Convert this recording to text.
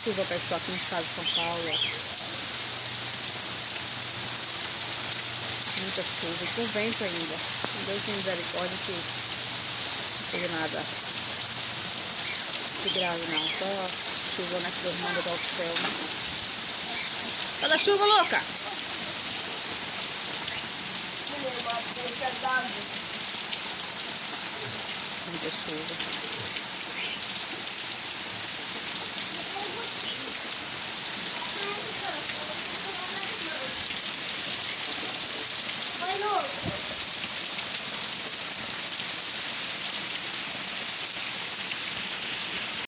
Chuva, pessoal, aqui no estado de São Paulo, ó. Muita chuva, com vento ainda. Deus tem misericórdia que não teve nada de grave não, só chuva, né, que Deus manda do céu, né? Cadê a chuva, louca? Muita chuva.